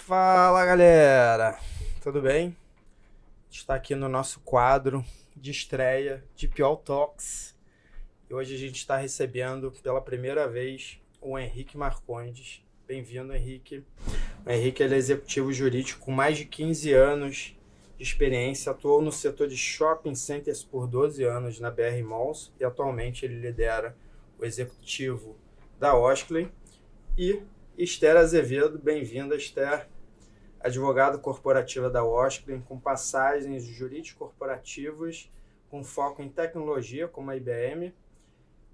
Fala galera, tudo bem? Está aqui no nosso quadro de estreia de Piol Talks e hoje a gente está recebendo pela primeira vez o Henrique Marcondes. Bem-vindo, Henrique. O Henrique ele é executivo jurídico com mais de 15 anos de experiência, atuou no setor de shopping centers por 12 anos na BR Malls e atualmente ele lidera o executivo da Osklen. E Esther Azevedo, bem-vinda, Esther. Advogado corporativa da Osklen, com passagens jurídicas corporativas, com foco em tecnologia, como a IBM,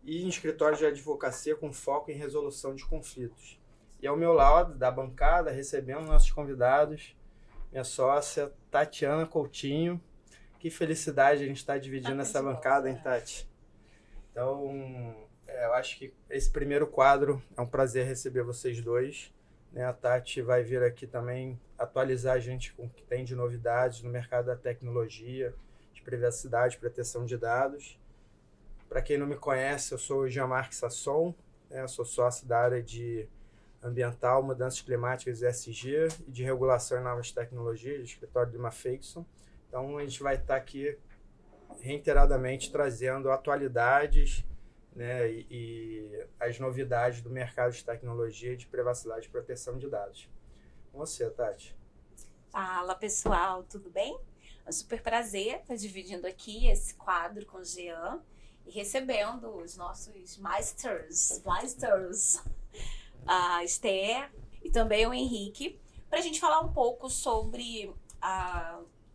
e em escritórios de advocacia com foco em resolução de conflitos. E ao meu lado, da bancada, recebendo nossos convidados, minha sócia, Tatiana Coutinho. Que felicidade a gente estar dividindo essa bancada, hein, Tati? Então, eu acho que esse primeiro quadro é um prazer receber vocês dois. A Tati vai vir aqui também atualizar a gente com o que tem de novidades no mercado da tecnologia, de privacidade, proteção de dados. Para quem não me conhece, eu sou o Jean-Marc Sasson, sou sócio da área de ambiental, mudanças climáticas e ESG e de regulação e novas tecnologias, do escritório de Lima Feixson. Então a gente vai estar aqui reiteradamente trazendo atualidades, e as novidades do mercado de tecnologia, de privacidade e proteção de dados. Com você, Tati. Fala pessoal, tudo bem? É um super prazer estar dividindo aqui esse quadro com o Jean e recebendo os nossos masters, a Esther e também o Henrique, para a gente falar um pouco sobre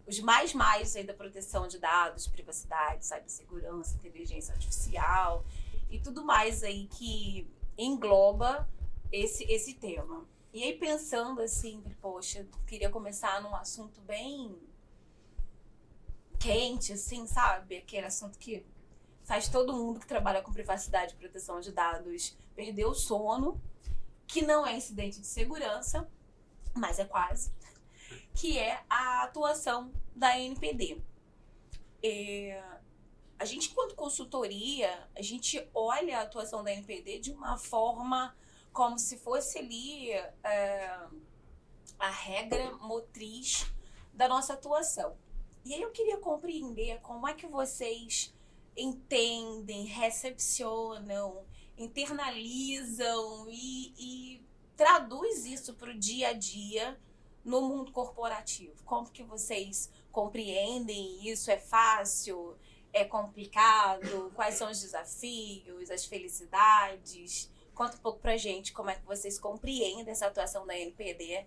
os mais aí da proteção de dados, privacidade, cibersegurança, inteligência artificial e tudo mais aí que engloba esse tema. E aí pensando assim, poxa, queria começar num assunto bem quente, assim, sabe? Aquele assunto que faz todo mundo que trabalha com privacidade e proteção de dados perder o sono, que não é incidente de segurança, mas é quase, que é a atuação da NPD. A gente, enquanto consultoria, a gente olha a atuação da NPD de uma forma como se fosse ali a regra motriz da nossa atuação. E aí eu queria compreender como é que vocês entendem, recepcionam, internalizam e traduz isso para o dia a dia no mundo corporativo. Como que vocês compreendem isso? É fácil? É complicado? Quais são os desafios, as felicidades? Conta um pouco pra gente como é que vocês compreendem essa atuação da NPD.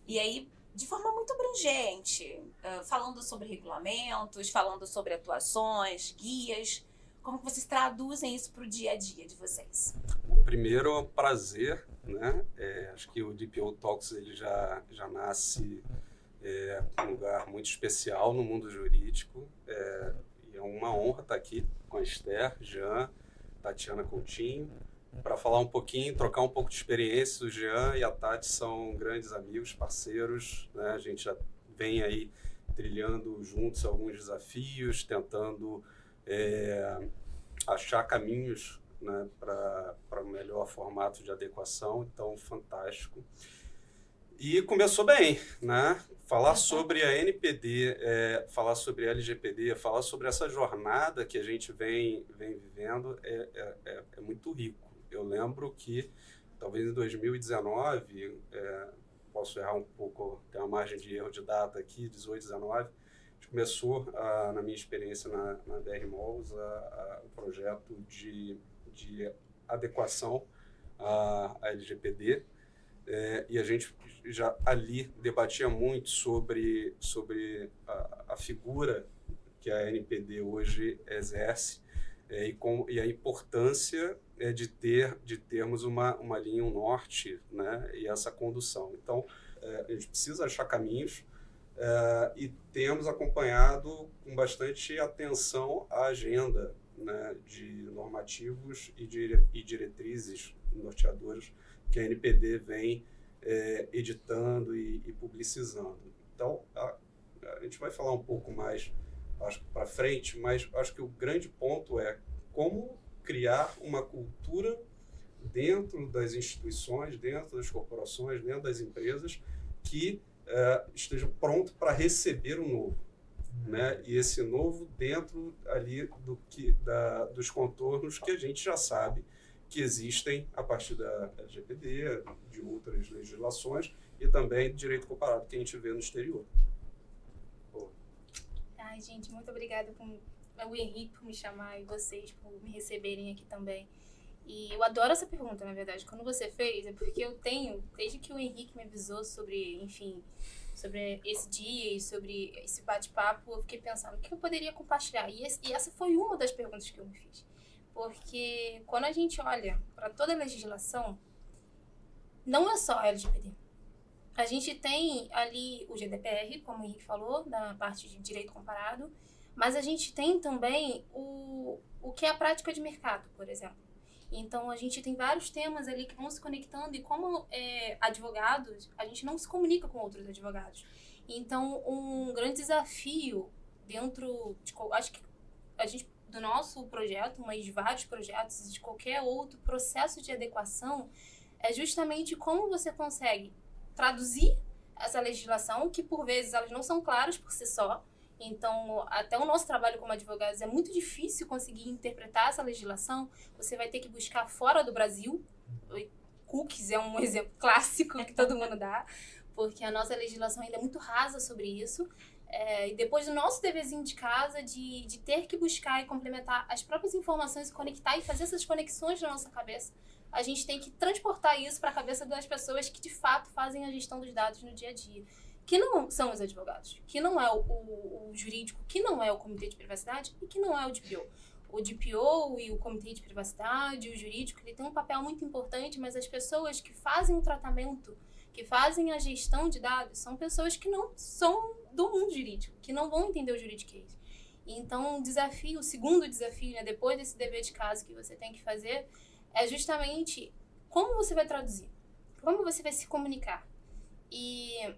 E aí, de forma muito abrangente, falando sobre regulamentos, falando sobre atuações, guias, como que vocês traduzem isso para o dia a dia de vocês? Primeiro, é um prazer, né? Acho que o DPO Talks ele já nasce um lugar muito especial no mundo jurídico. E é uma honra estar aqui com a Esther, Jean, Tatiana Coutinho, para falar um pouquinho, trocar um pouco de experiência. O Jean e a Tati são grandes amigos, parceiros, né? A gente já vem aí trilhando juntos alguns desafios, tentando achar caminhos, né, para o melhor formato de adequação. Então, fantástico. E começou bem, né? Falar sobre a NPD, falar sobre a LGPD, falar sobre essa jornada que a gente vem vivendo é muito rico. Eu lembro que, talvez em 2019, posso errar um pouco, tem uma margem de erro de data aqui, 18, 19, a gente começou, na minha experiência na BR Malls, o projeto de adequação à LGPD, e a gente já ali debatia muito sobre a figura que a NPD hoje exerce, e a importância de termos uma linha, um norte, né, e essa condução. Então, a gente precisa achar caminhos, e temos acompanhado com bastante atenção a agenda, né, de normativos e diretrizes norteadoras que a NPD vem editando e publicizando. Então, a gente vai falar um pouco mais, acho, para frente, mas acho que o grande ponto é como criar uma cultura dentro das instituições, dentro das corporações, dentro das empresas, que esteja pronto para receber o novo. Né? E esse novo dentro ali dos contornos que a gente já sabe que existem a partir da LGPD, de outras legislações e também do direito comparado que a gente vê no exterior. Ai, gente, muito obrigada ao Henrique por me chamar e vocês por me receberem aqui também. E eu adoro essa pergunta, na verdade. Quando você fez, é porque eu tenho, desde que o Henrique me avisou sobre, enfim, sobre esse dia e sobre esse bate-papo, eu fiquei pensando o que eu poderia compartilhar. E essa foi uma das perguntas que eu me fiz. Porque quando a gente olha para toda a legislação, não é só a LGPD. A gente tem ali o GDPR, como o Henrique falou, na parte de direito comparado, mas a gente tem também o que é a prática de mercado, por exemplo. Então, a gente tem vários temas ali que vão se conectando e como advogados, a gente não se comunica com outros advogados. Então, um grande desafio dentro de... Acho que a gente, do nosso projeto, mas de vários projetos, de qualquer outro processo de adequação, é justamente como você consegue traduzir essa legislação, que por vezes elas não são claras por si só. Então, até o nosso trabalho como advogados é muito difícil conseguir interpretar essa legislação. Você vai ter que buscar fora do Brasil. Cookies é um exemplo clássico que todo mundo dá, porque a nossa legislação ainda é muito rasa sobre isso. E depois do nosso deverzinho de casa, de ter que buscar e complementar as próprias informações, conectar e fazer essas conexões na nossa cabeça, a gente tem que transportar isso para a cabeça das pessoas que, de fato, fazem a gestão dos dados no dia a dia. Que não são os advogados, que não é o jurídico, que não é o Comitê de Privacidade e que não é o DPO. O DPO e o Comitê de Privacidade, o jurídico, ele tem um papel muito importante, mas as pessoas que fazem o tratamento, que fazem a gestão de dados, são pessoas que não são do mundo jurídico, que não vão entender o juridiquês. Então, o segundo desafio, né, depois desse dever de casa que você tem que fazer, é justamente como você vai traduzir, como você vai se comunicar. E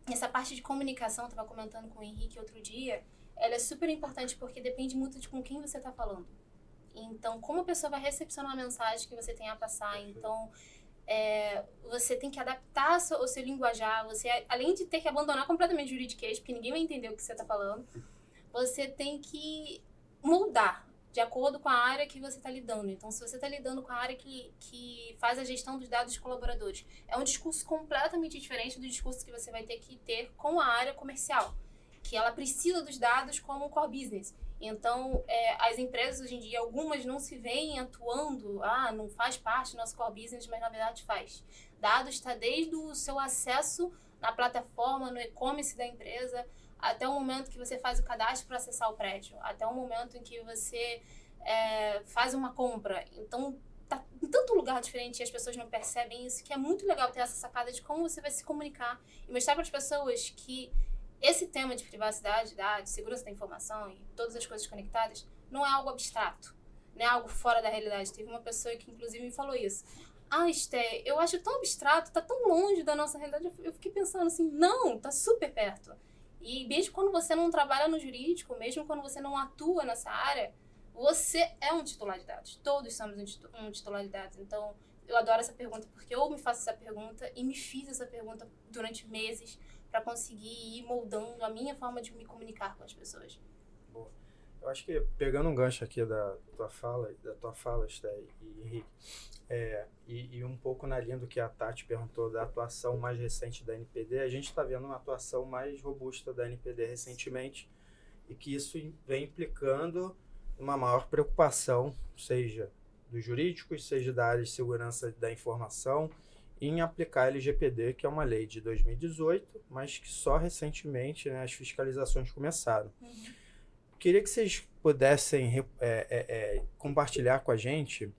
essa parte de comunicação, eu estava comentando com o Henrique outro dia, ela é super importante porque depende muito de com quem você está falando. Então, como a pessoa vai recepcionar a mensagem que você tem a passar. Então, você tem que adaptar o seu linguajar. Você, além de ter que abandonar completamente o juridiquês, porque ninguém vai entender o que você está falando, você tem que moldar de acordo com a área que você está lidando. Então, se você está lidando com a área que faz a gestão dos dados dos colaboradores, é um discurso completamente diferente do discurso que você vai ter que ter com a área comercial, que ela precisa dos dados como um core business. Então, as empresas hoje em dia, algumas não se veem atuando, não faz parte do nosso core business, mas na verdade faz. Dados está desde o seu acesso na plataforma, no e-commerce da empresa, até o momento que você faz o cadastro para acessar o prédio, até o momento em que você faz uma compra. Então, tá em tanto lugar diferente e as pessoas não percebem isso, que é muito legal ter essa sacada de como você vai se comunicar e mostrar para as pessoas que esse tema de privacidade, dados, segurança da informação e todas as coisas conectadas não é algo abstrato, não é algo fora da realidade. Teve uma pessoa que, inclusive, me falou isso. Esté, eu acho tão abstrato, tá tão longe da nossa realidade. Eu fiquei pensando assim, não, tá super perto. E mesmo quando você não trabalha no jurídico, mesmo quando você não atua nessa área, você é um titular de dados. Todos somos um titular de dados. Então, eu adoro essa pergunta, porque eu me faço essa pergunta e me fiz essa pergunta durante meses para conseguir ir moldando a minha forma de me comunicar com as pessoas. Boa. Eu acho que, pegando um gancho aqui da tua fala, Esté e Henrique, e um pouco na linha do que a Tati perguntou da atuação mais recente da NPD, a gente está vendo uma atuação mais robusta da NPD recentemente e que isso vem implicando uma maior preocupação, seja dos jurídicos, seja da área de segurança da informação, em aplicar a LGPD, que é uma lei de 2018, mas que só recentemente, né, as fiscalizações começaram. Queria que vocês pudessem compartilhar com a gente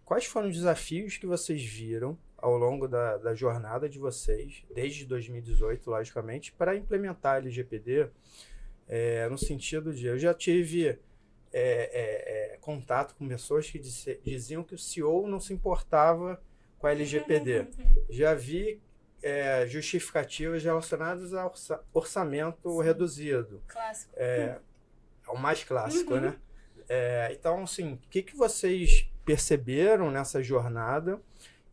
quais foram os desafios que vocês viram ao longo da jornada de vocês, desde 2018, logicamente, para implementar a LGPD, no sentido de... Eu já tive contato com pessoas que diziam que o CEO não se importava com a LGPD. Já vi justificativas relacionadas ao orçamento reduzido. Clássico. É o mais clássico, né? Então, assim, o que vocês perceberam nessa jornada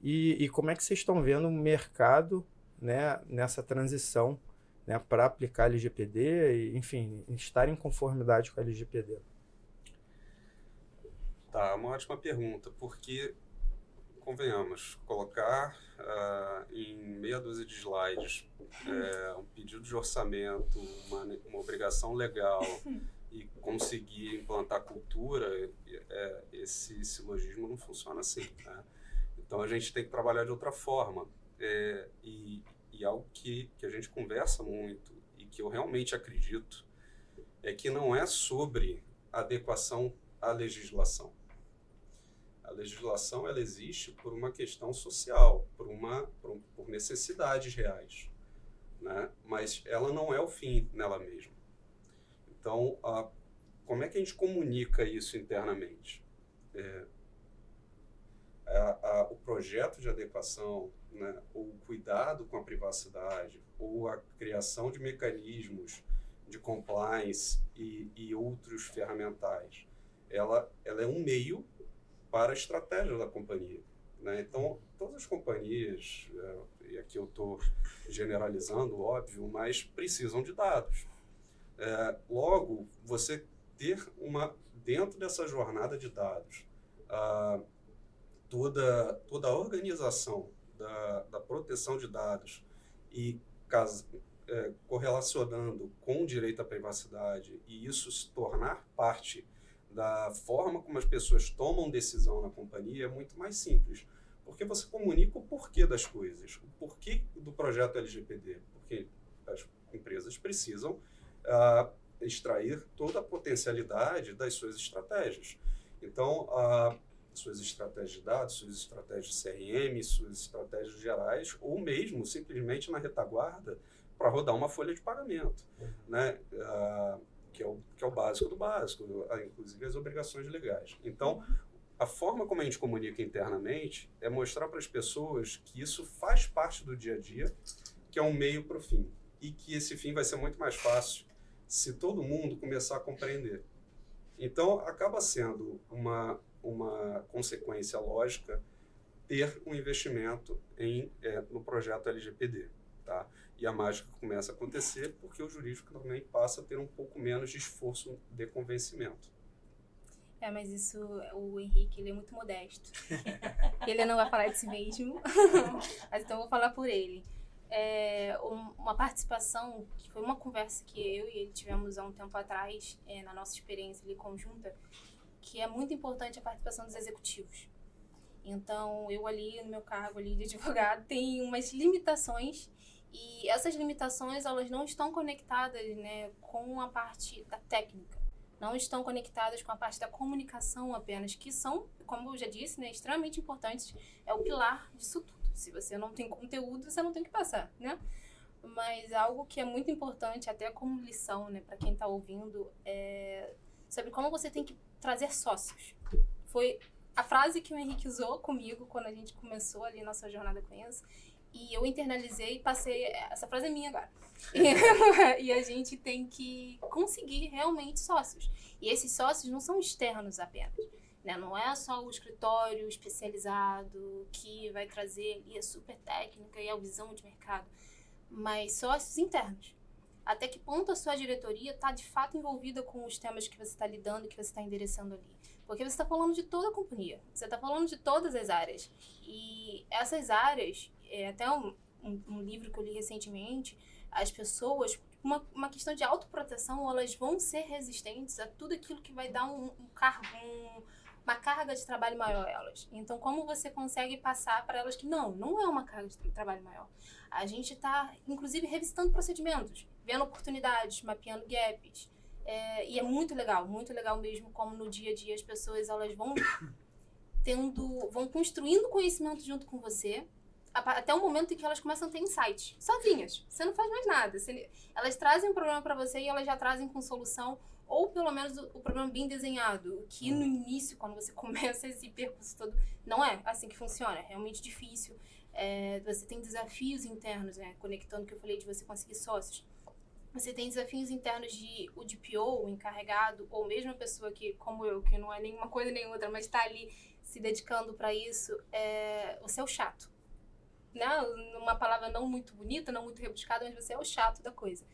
e como é que vocês estão vendo o mercado né, nessa transição, né, para aplicar a LGPD e, enfim, estar em conformidade com a LGPD? Tá, uma ótima pergunta, porque, convenhamos, colocar em meia dúzia de slides um pedido de orçamento, uma obrigação legal e conseguir implantar cultura, esse silogismo não funciona assim, né? Então a gente tem que trabalhar de outra forma. E algo que a gente conversa muito e que eu realmente acredito é que não é sobre adequação à legislação. A legislação ela existe por uma questão social, por necessidades reais, né? Mas ela não é o fim nela mesma. Então, como é que a gente comunica isso internamente? O projeto de adequação, né, ou o cuidado com a privacidade, ou a criação de mecanismos de compliance e outros ferramentais, ela é um meio para a estratégia da companhia, né? Então, todas as companhias, e aqui eu estou generalizando, óbvio, mas precisam de dados. Logo, você ter dentro dessa jornada de dados, toda a organização da proteção de dados e correlacionando com o direito à privacidade e isso se tornar parte da forma como as pessoas tomam decisão na companhia é muito mais simples. Porque você comunica o porquê das coisas, o porquê do projeto LGPD. Porque as empresas precisam extrair toda a potencialidade das suas estratégias. Então, suas estratégias de dados, suas estratégias de CRM, suas estratégias gerais, ou mesmo simplesmente na retaguarda para rodar uma folha de pagamento, né? Que é o básico do básico, inclusive as obrigações legais. Então, a forma como a gente comunica internamente é mostrar para as pessoas que isso faz parte do dia a dia, que é um meio para o fim, e que esse fim vai ser muito mais fácil se todo mundo começar a compreender. Então, acaba sendo uma consequência lógica ter um investimento no projeto LGPD, tá? E a mágica começa a acontecer porque o jurídico também passa a ter um pouco menos de esforço de convencimento. Mas isso, o Henrique, ele é muito modesto. Ele não vai falar de si mesmo, mas então eu vou falar por ele. Uma participação, que foi uma conversa que eu e ele tivemos há um tempo atrás, na nossa experiência ali conjunta, que é muito importante a participação dos executivos. Então, eu ali, no meu cargo ali de advogado, tenho umas limitações e essas limitações, elas não estão conectadas, né, com a parte da técnica. Não estão conectadas com a parte da comunicação apenas, que são, como eu já disse, né, extremamente importantes. É o pilar disso tudo. Se você não tem conteúdo, você não tem que passar, né? Mas algo que é muito importante, até como lição, né, para quem está ouvindo, é sobre como você tem que trazer sócios. Foi a frase que o Henrique usou comigo quando a gente começou ali nossa jornada com isso. E eu internalizei e passei... Essa frase é minha agora. E a gente tem que conseguir realmente sócios. E esses sócios não são externos apenas, né? Não é só o escritório especializado que vai trazer ali a super técnica e a visão de mercado, mas sócios internos. Até que ponto a sua diretoria está de fato envolvida com os temas que você está lidando, que você está endereçando ali? Porque você está falando de toda a companhia, você está falando de todas as áreas. E essas áreas, até um livro que eu li recentemente, as pessoas, uma questão de autoproteção, elas vão ser resistentes a tudo aquilo que vai dar uma carga de trabalho maior a elas. Então, como você consegue passar para elas que não é uma carga de trabalho maior? A gente está, inclusive, revisitando procedimentos, vendo oportunidades, mapeando gaps. E é muito legal mesmo como no dia a dia as pessoas elas vão construindo conhecimento junto com você, até o momento em que elas começam a ter insights, sozinhas. Você não faz mais nada. Elas trazem um problema para você e elas já trazem com solução, ou pelo menos o problema bem desenhado, que no início, quando você começa esse percurso todo, não é assim que funciona, é realmente difícil. Você tem desafios internos, né? Conectando o que eu falei de você conseguir sócios. Você tem desafios internos de o DPO, o encarregado, ou mesmo a pessoa que, como eu, que não é nenhuma coisa nem outra, mas está ali se dedicando para isso, você é o chato. né, uma palavra não muito bonita, não muito rebuscada, mas você é o chato da coisa.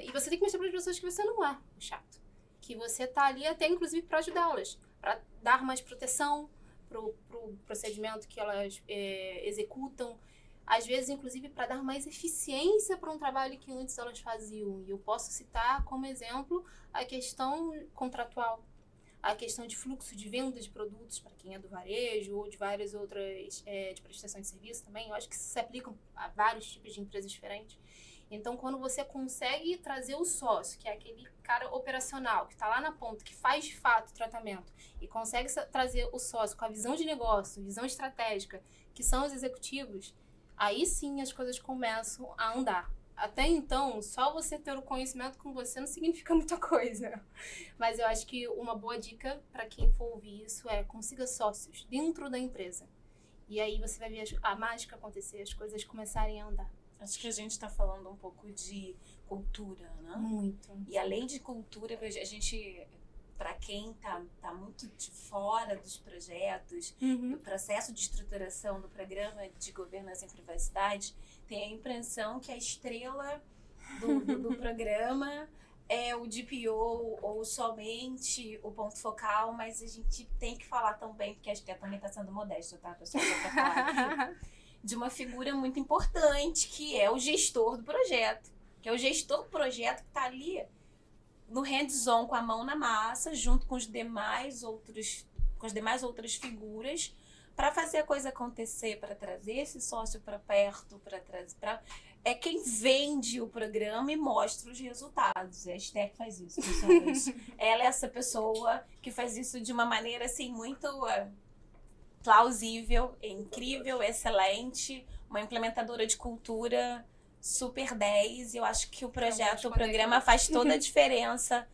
E você tem que mostrar para as pessoas que você não é o chato. Que você tá ali até, inclusive, para ajudá-las. Para dar mais proteção pro procedimento que elas executam. Às vezes, inclusive, para dar mais eficiência para um trabalho que antes elas faziam. E eu posso citar como exemplo a questão contratual, a questão de fluxo de venda de produtos para quem é do varejo ou de várias outras de prestação de serviço também. Eu acho que isso se aplica a vários tipos de empresas diferentes. Então, quando você consegue trazer o sócio, que é aquele cara operacional, que está lá na ponta, que faz de fato o tratamento, e consegue trazer o sócio com a visão de negócio, visão estratégica, que são os executivos, aí sim as coisas começam a andar. Até então, só você ter o conhecimento com você não significa muita coisa. Mas eu acho que uma boa dica para quem for ouvir isso é consiga sócios dentro da empresa. E aí você vai ver a mágica acontecer, as coisas começarem a andar. Acho que a gente está falando um pouco de cultura, né? Muito. E além de cultura, a gente, para quem tá muito de fora dos projetos, do processo de estruturação do programa de governança em privacidade, tem a impressão que a estrela do programa é o DPO ou somente o ponto focal, mas a gente tem que falar também, porque acho que também está sendo modesto, tá, pessoal? Só pra falar aqui. De uma figura muito importante, que é o gestor do projeto. Que é o gestor do projeto que está ali no hands-on, com a mão na massa, junto com as demais outras figuras, para fazer a coisa acontecer, para trazer esse sócio para perto, é quem vende o programa e mostra os resultados. A Esther que faz isso, pessoas. Ela é essa pessoa que faz isso de uma maneira assim muito plausível, incrível, excelente, uma implementadora de cultura super 10. Eu acho que o programa faz toda a diferença.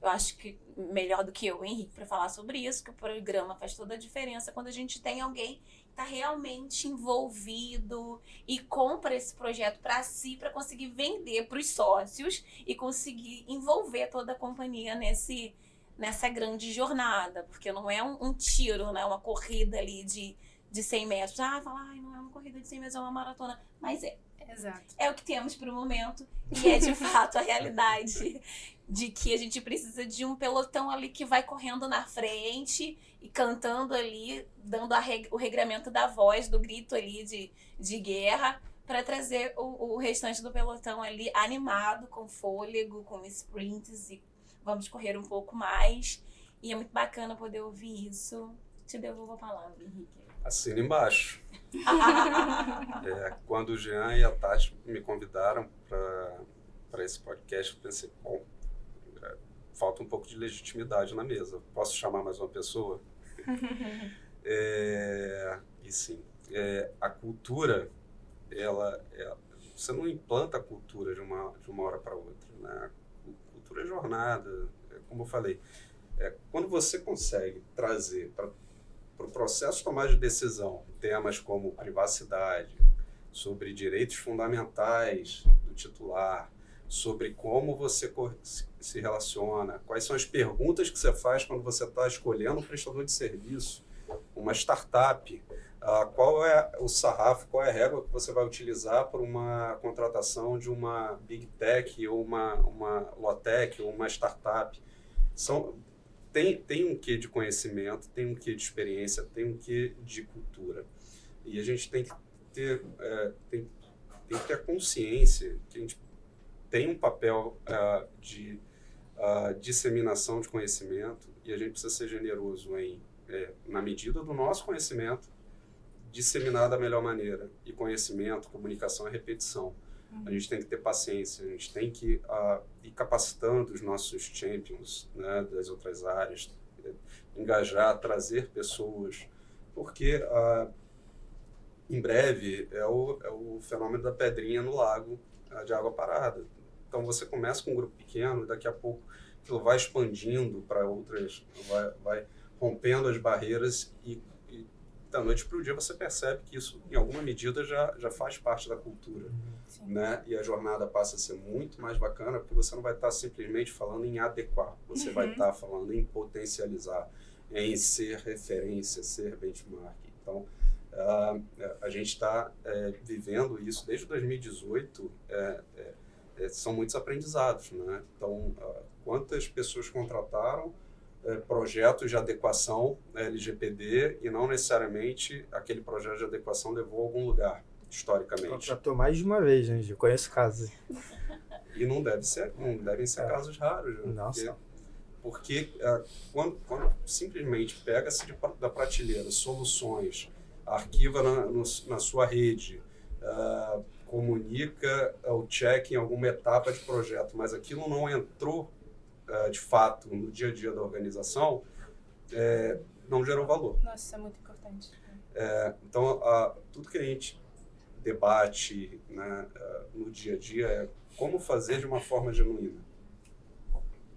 Eu acho que melhor do que eu, Henrique, para falar sobre isso, que o programa faz toda a diferença quando a gente tem alguém que está realmente envolvido e compra esse projeto para si, para conseguir vender para os sócios e conseguir envolver toda a companhia nessa grande jornada, porque não é um tiro, né? Uma corrida ali de 100 metros. Não é uma corrida de 100 metros, é uma maratona. Mas é. Exato. É o que temos para o momento e é de fato a realidade de que a gente precisa de um pelotão ali que vai correndo na frente e cantando ali, dando o regramento da voz, do grito ali de guerra, para trazer o restante do pelotão ali animado, com fôlego, com sprints, e vamos correr um pouco mais. E é muito bacana poder ouvir isso. Te devolvo a palavra, Henrique. Assina embaixo. Quando o Jean e a Tati me convidaram para esse podcast, eu pensei, bom, falta um pouco de legitimidade na mesa. Posso chamar mais uma pessoa? E sim, a cultura, você não implanta a cultura de uma hora para outra, né? A cultura é jornada, como eu falei. Quando você consegue trazer para o processo de tomar de decisão temas como privacidade, sobre direitos fundamentais do titular, sobre como você se relaciona, quais são as perguntas que você faz quando você está escolhendo um prestador de serviço, uma startup, qual é o sarrafo, qual é a régua que você vai utilizar para uma contratação de uma big tech ou uma low tech ou uma startup. Tem um quê de conhecimento, tem um quê de experiência, tem um quê de cultura. E a gente tem que ter a consciência que a gente tem um papel de disseminação de conhecimento e a gente precisa ser generoso em, na medida do nosso conhecimento, disseminar da melhor maneira. E conhecimento, comunicação é repetição. A gente tem que ter paciência, a gente tem que ir capacitando os nossos champions, né, das outras áreas, engajar, trazer pessoas, porque em breve é o fenômeno da pedrinha no lago de água parada. Então você começa com um grupo pequeno, daqui a pouco aquilo vai expandindo para outras, vai rompendo as barreiras e da noite para o dia você percebe que isso, em alguma medida, já faz parte da cultura, né? E a jornada passa a ser muito mais bacana porque você não vai estar simplesmente falando em adequar, você vai estar falando em potencializar, em ser referência, ser benchmark. Então, A gente está vivendo isso desde 2018, são muitos aprendizados, né? Então, quantas pessoas contrataram projetos de adequação LGPD e não necessariamente aquele projeto de adequação levou a algum lugar, historicamente. Contratou mais de uma vez, gente. Eu conheço casos. E não devem ser casos raros. Né? Nossa. Porque quando simplesmente pega-se da prateleira soluções, arquiva na sua rede, comunica o check em alguma etapa de projeto, mas aquilo não entrou de fato no dia a dia da organização, não gerou valor. Nossa, isso é muito importante. Então, tudo que a gente debate, né, no dia a dia é como fazer de uma forma genuína.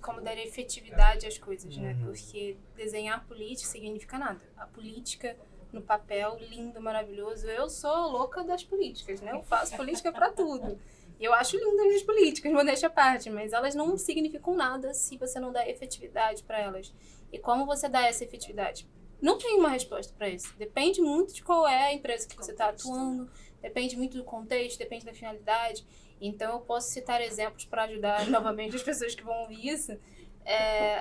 Como dar efetividade às coisas, né? Porque desenhar política significa nada. A política no papel, lindo, maravilhoso. Eu sou louca das políticas, né? Eu faço política para tudo. E eu acho lindas as políticas, modéstia à parte, mas elas não significam nada se você não dá efetividade para elas. E como você dá essa efetividade? Não tem uma resposta para isso. Depende muito de qual é a empresa que você está atuando, depende muito do contexto, depende da finalidade. Então, eu posso citar exemplos para ajudar novamente as pessoas que vão ouvir isso.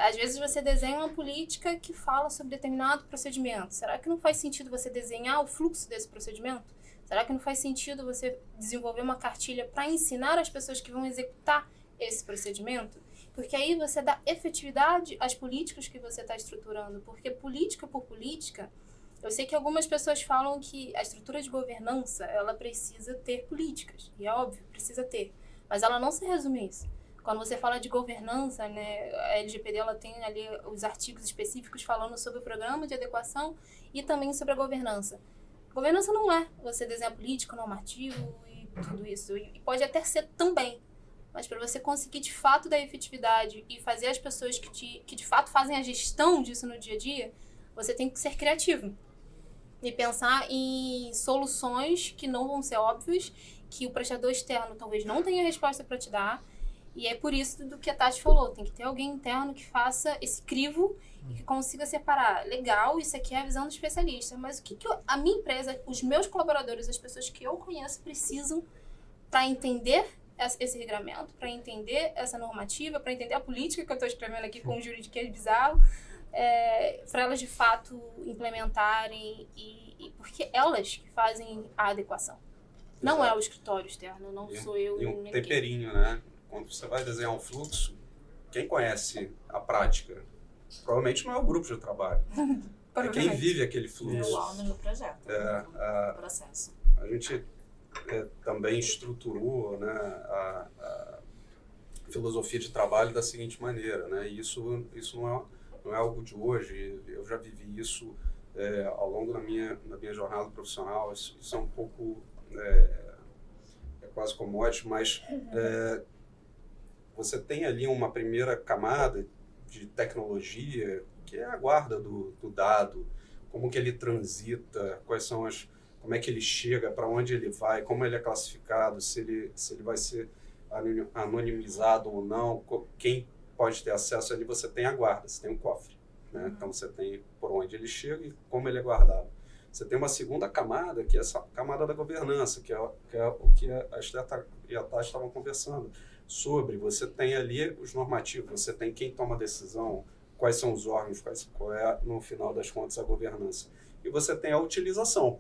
Às vezes, você desenha uma política que fala sobre determinado procedimento. Será que não faz sentido você desenhar o fluxo desse procedimento? Será que não faz sentido você desenvolver uma cartilha para ensinar as pessoas que vão executar esse procedimento? Porque aí você dá efetividade às políticas que você está estruturando. Porque política por política, eu sei que algumas pessoas falam que a estrutura de governança, ela precisa ter políticas. E é óbvio, precisa ter. Mas ela não se resume a isso. Quando você fala de governança, né, a LGPD ela tem ali os artigos específicos falando sobre o programa de adequação e também sobre a governança. Governança não é você desenhar política, normativo e tudo isso. E pode até ser também. Mas para você conseguir de fato dar efetividade e fazer as pessoas que de fato fazem a gestão disso no dia a dia, você tem que ser criativo. E pensar em soluções que não vão ser óbvias, que o prestador externo talvez não tenha resposta para te dar. E é por isso do que a Tati falou, tem que ter alguém interno que faça esse crivo e que consiga separar. Legal, isso aqui é a visão do especialista, mas o que a minha empresa, os meus colaboradores, as pessoas que eu conheço precisam para entender esse regramento, para entender essa normativa, para entender a política que eu estou escrevendo aqui com um juridiquês bizarro, para elas de fato implementarem e porque elas que fazem a adequação. Não Exato. é o escritório externo, não sou eu. E um temperinho, né? Quando você vai desenhar um fluxo, quem conhece a prática provavelmente não é o grupo de trabalho. É quem vive aquele fluxo. O owner do projeto, do processo. A gente também estruturou, né, a filosofia de trabalho da seguinte maneira, né? E isso não é algo de hoje. Eu já vivi isso ao longo da minha jornada profissional. Isso é um pouco quase commodity, mas você tem ali uma primeira camada de tecnologia que é a guarda do dado, como que ele transita, como é que ele chega, para onde ele vai, como ele é classificado, se ele vai ser anonimizado ou não, quem pode ter acesso ali. Você tem a guarda, você tem um cofre, né? Então você tem por onde ele chega e como ele é guardado. Você tem uma segunda camada, que é essa camada da governança, que é o que a Esther e a Tati estavam conversando sobre. Você tem ali os normativos, você tem quem toma a decisão, quais são os órgãos, qual é, no final das contas, a governança. E você tem a utilização,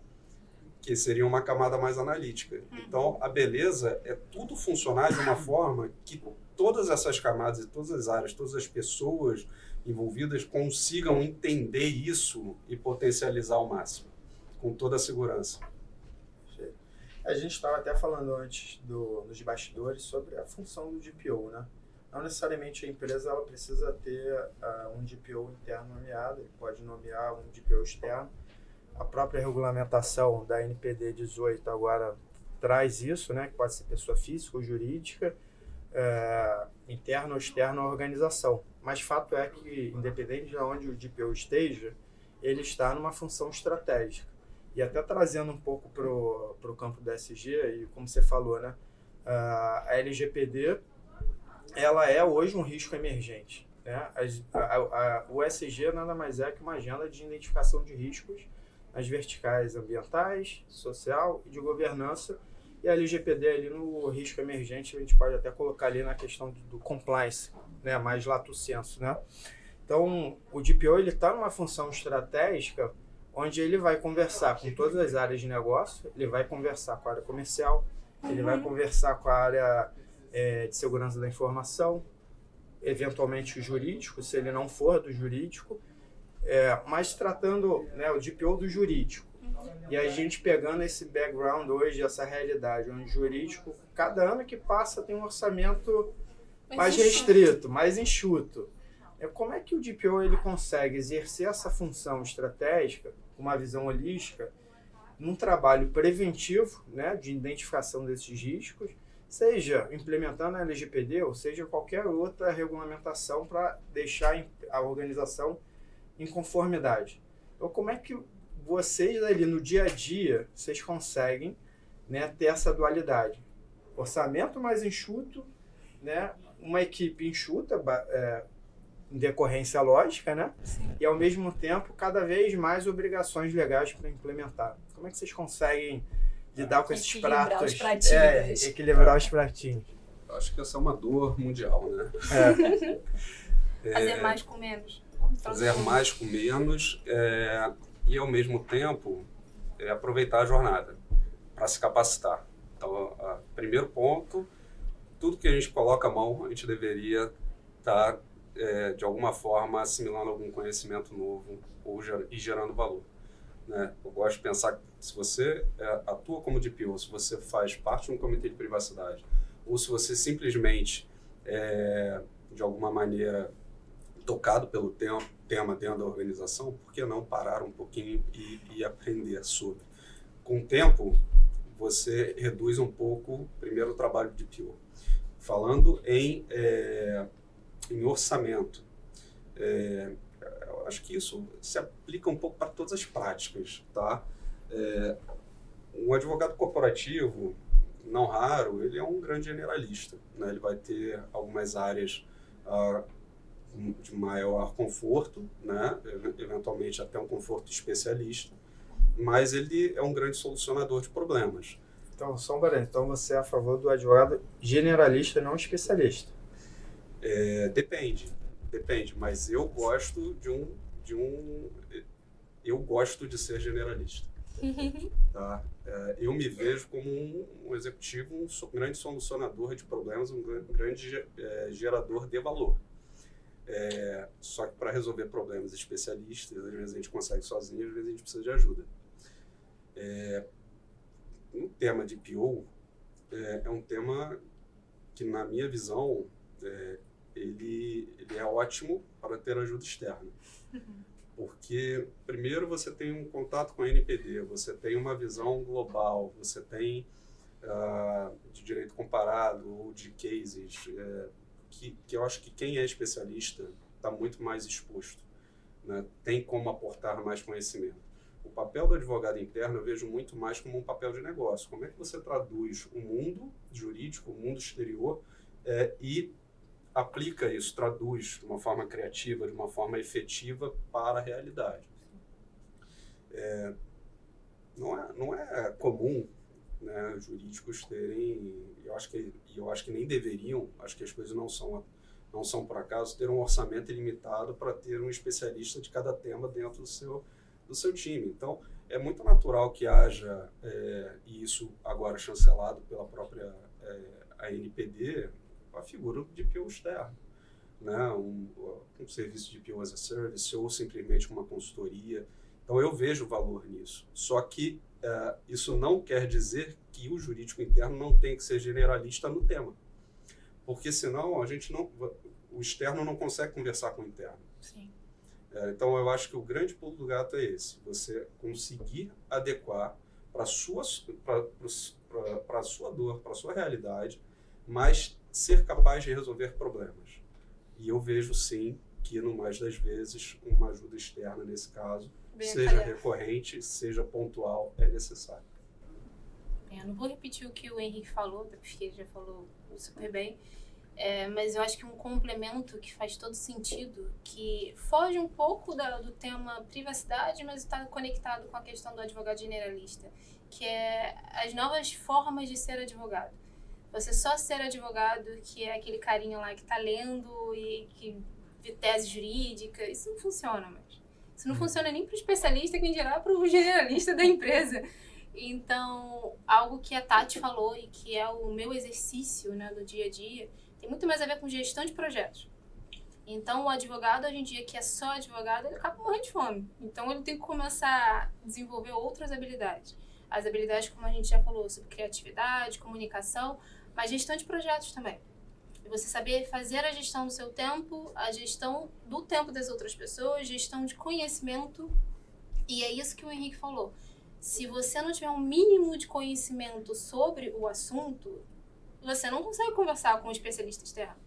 que seria uma camada mais analítica. Então, a beleza é tudo funcionar de uma forma que todas essas camadas e todas as áreas, todas as pessoas envolvidas consigam entender isso e potencializar ao máximo, com toda a segurança. A gente estava até falando antes nos bastidores sobre a função do DPO, né? Não necessariamente a empresa ela precisa ter um DPO interno nomeado, ele pode nomear um DPO externo. A própria regulamentação da NPD 18 agora traz isso, né? Que pode ser pessoa física ou jurídica, interna ou externa à organização. Mas fato é que, independente de onde o DPO esteja, ele está numa função estratégica. E até trazendo um pouco para o campo da SG, e como você falou, né? A LGPD, ela é hoje um risco emergente, né? O SG nada mais é que uma agenda de identificação de riscos nas verticais ambientais, social e de governança. E a LGPD ali no risco emergente, a gente pode até colocar ali na questão do compliance, né, mais lato sensu, né? Então, o DPO está numa função estratégica onde ele vai conversar com todas as áreas de negócio, ele vai conversar com a área comercial, ele vai conversar com a área de segurança da informação, eventualmente o jurídico, se ele não for do jurídico, mas tratando, né, o DPO do jurídico. E a gente pegando esse background hoje, essa realidade, onde o jurídico, cada ano que passa, tem um orçamento mais restrito, mais enxuto. Como é que o DPO ele consegue exercer essa função estratégica, com uma visão holística, num trabalho preventivo, né, de identificação desses riscos, seja implementando a LGPD ou seja qualquer outra regulamentação para deixar a organização em conformidade? Então, como é que vocês ali no dia a dia, vocês conseguem, né, ter essa dualidade? Orçamento mais enxuto, né, uma equipe enxuta, em decorrência lógica, né? Sim. E ao mesmo tempo, cada vez mais obrigações legais para implementar. Como é que vocês conseguem lidar com esses pratos? Equilibrar os pratinhos. Eu acho que essa é uma dor mundial, né? Fazer mais com menos. Fazer mais com menos e, ao mesmo tempo, aproveitar a jornada para se capacitar. Então, primeiro ponto, tudo que a gente coloca a mão, a gente deveria estar, de alguma forma, assimilando algum conhecimento novo e gerando valor. Né? Eu gosto de pensar que se você atua como DPO, se você faz parte de um comitê de privacidade, ou se você simplesmente, de alguma maneira, tocado pelo tema dentro da organização, por que não parar um pouquinho e aprender sobre? Com o tempo, você reduz um pouco, primeiro, o trabalho de DPO. Falando em orçamento, eu acho que isso se aplica um pouco para todas as práticas, tá? Um advogado corporativo, não raro, ele é um grande generalista, né? Ele vai ter algumas áreas de maior conforto, né? Eventualmente até um conforto especialista, mas ele é um grande solucionador de problemas. Então, só um parênteses, então você é a favor do advogado generalista, não especialista? Depende, mas eu gosto eu gosto de ser generalista. Tá? Eu me vejo como um executivo, um grande solucionador de problemas, um grande gerador de valor. Só que para resolver problemas especialistas, às vezes a gente consegue sozinho, às vezes a gente precisa de ajuda. O tema de PO é um tema que, na minha visão, ele é ótimo para ter ajuda externa. Porque, primeiro, você tem um contato com a NPD, você tem uma visão global, você tem de direito comparado ou de cases, que eu acho que quem é especialista está muito mais exposto, né? Tem como aportar mais conhecimento. O papel do advogado interno eu vejo muito mais como um papel de negócio. Como é que você traduz o mundo jurídico, o mundo exterior, e aplica isso, traduz de uma forma criativa, de uma forma efetiva para a realidade. Não é comum, né, jurídicos terem, eu acho que nem deveriam, acho que as coisas não são por acaso, ter um orçamento ilimitado para ter um especialista de cada tema dentro do seu time. Então, é muito natural que haja, e isso agora chancelado pela própria ANPD, a figura de PO externo, né? um serviço de PO as a Service ou simplesmente uma consultoria. Então, eu vejo valor nisso. Só que isso não quer dizer que o jurídico interno não tem que ser generalista no tema. Porque senão o externo não consegue conversar com o interno. Sim. Então, eu acho que o grande pulo do gato é esse. Você conseguir adequar para a sua dor, para a sua realidade, mas ser capaz de resolver problemas. E eu vejo, sim, que, no mais das vezes, uma ajuda externa, nesse caso, seja recorrente, seja pontual, é necessário. Eu não vou repetir o que o Henrique falou, porque ele já falou super bem, Mas eu acho que um complemento que faz todo sentido, que foge um pouco do tema privacidade, mas está conectado com a questão do advogado generalista, que é as novas formas de ser advogado. Você só ser advogado, que é aquele carinha lá que está lendo e que vê tese jurídica, isso não funciona mais. Isso não funciona nem para o especialista, quem dirá para o generalista da empresa. Então, algo que a Tati falou e que é o meu exercício, né, do dia a dia, tem muito mais a ver com gestão de projetos. Então, o advogado, hoje em dia, que é só advogado, ele acaba morrendo de fome. Então, ele tem que começar a desenvolver outras habilidades. As habilidades, como a gente já falou, sobre criatividade, comunicação, mas gestão de projetos também. E você saber fazer a gestão do seu tempo, a gestão do tempo das outras pessoas, gestão de conhecimento. E é isso que o Henrique falou. Se você não tiver um mínimo de conhecimento sobre o assunto, você não consegue conversar com um especialista externo.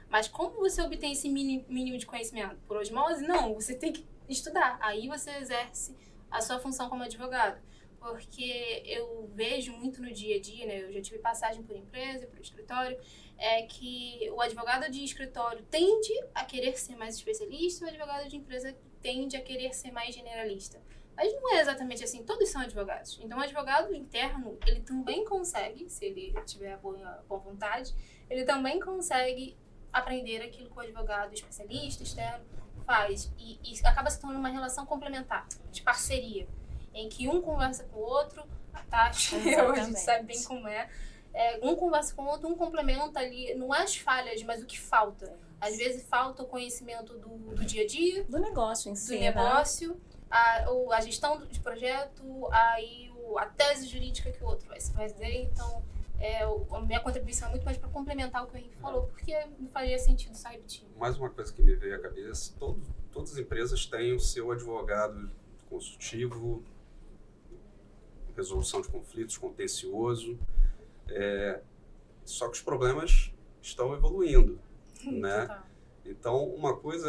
Mas como você obtém esse mínimo de conhecimento? Por osmose? Não, você tem que estudar. Aí você exerce a sua função como advogado. Porque eu vejo muito no dia a dia, né? Eu já tive passagem por empresa, por escritório, é que o advogado de escritório tende a querer ser mais especialista, o advogado de empresa tende a querer ser mais generalista. Mas não é exatamente assim, todos são advogados. Então, o advogado interno, ele também consegue, se ele tiver boa vontade, ele também consegue aprender aquilo que o advogado especialista, externo, faz. E acaba se tornando uma relação complementar, de parceria, em que um conversa com o outro, a Tati, a gente sabe bem como é. Um conversa com o outro, um complementa ali, não é as falhas, mas o que falta. Às vezes falta o conhecimento do dia a dia, Do negócio em si, do negócio, a gestão de projeto, aí a tese jurídica que o outro vai fazer. Então, a minha contribuição é muito mais para complementar o que o Henrique falou, porque não faria sentido só repetir. Mais uma coisa que me veio à cabeça, todas as empresas têm o seu advogado consultivo, resolução de conflitos, contencioso, só que os problemas estão evoluindo, né? Então, uma coisa,